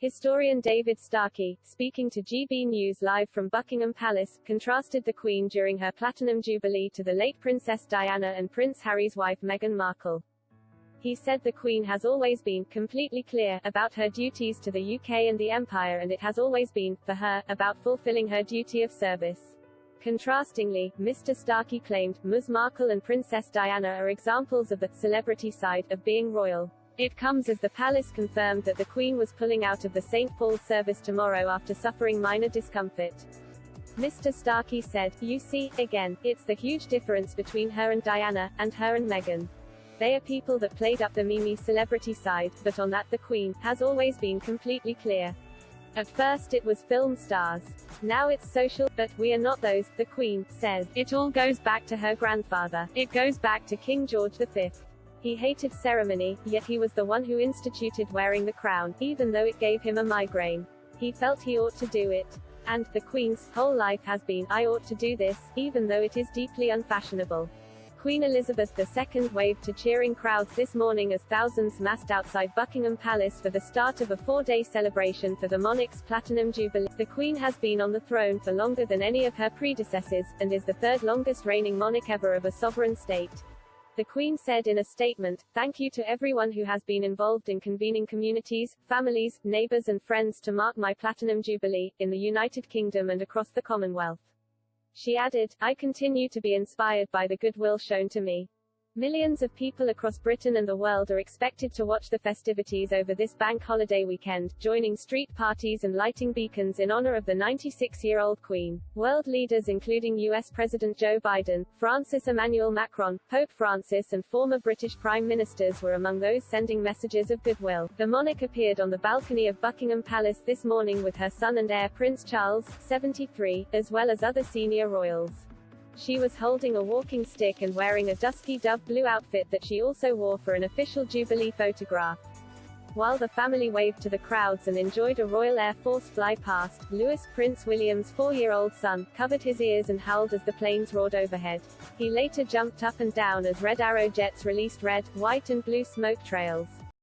Historian David Starkey, speaking to GB News Live from Buckingham Palace, contrasted the Queen during her Platinum Jubilee to the late Princess Diana and Prince Harry's wife Meghan Markle. He said the Queen has always been completely clear about her duties to the UK and the Empire, and it has always been, for her, about fulfilling her duty of service. Contrastingly, Mr. Starkey claimed, Ms. Markle and Princess Diana are examples of the celebrity side of being royal. It comes as the palace confirmed that the Queen was pulling out of the St. Paul's service tomorrow after suffering minor discomfort. Mr. Starkey said, "You see, again, it's the huge difference between her and Diana, and her and Meghan. They are people that played up the Mimi celebrity side, but on that the Queen has always been completely clear. At first it was film stars. Now it's social, but we are not those," the Queen says. "It all goes back to her grandfather. It goes back to King George V. He hated ceremony, yet he was the one who instituted wearing the crown, even though it gave him a migraine. He felt he ought to do it. And the Queen's whole life has been, I ought to do this, even though it is deeply unfashionable." Queen Elizabeth II waved to cheering crowds this morning as thousands massed outside Buckingham Palace for the start of a 4-day celebration for the monarch's Platinum Jubilee. The Queen has been on the throne for longer than any of her predecessors, and is the third longest reigning monarch ever of a sovereign state. The Queen said in a statement, "Thank you to everyone who has been involved in convening communities, families, neighbours and friends to mark my Platinum Jubilee, in the United Kingdom and across the Commonwealth." She added, "I continue to be inspired by the goodwill shown to me. Millions of people across Britain and the world are expected to watch the festivities over this bank holiday weekend, joining street parties and lighting beacons in honor of the 96-year-old Queen. World leaders including US President Joe Biden, Francis Emmanuel Macron, Pope Francis and former British Prime Ministers were among those sending messages of goodwill." The monarch appeared on the balcony of Buckingham Palace this morning with her son and heir Prince Charles, 73, as well as other senior royals. She was holding a walking stick and wearing a dusky dove blue outfit that she also wore for an official Jubilee photograph. While the family waved to the crowds and enjoyed a Royal Air Force fly past, Louis, Prince William's 4-year-old son, covered his ears and howled as the planes roared overhead. He later jumped up and down as Red Arrow jets released red, white and blue smoke trails.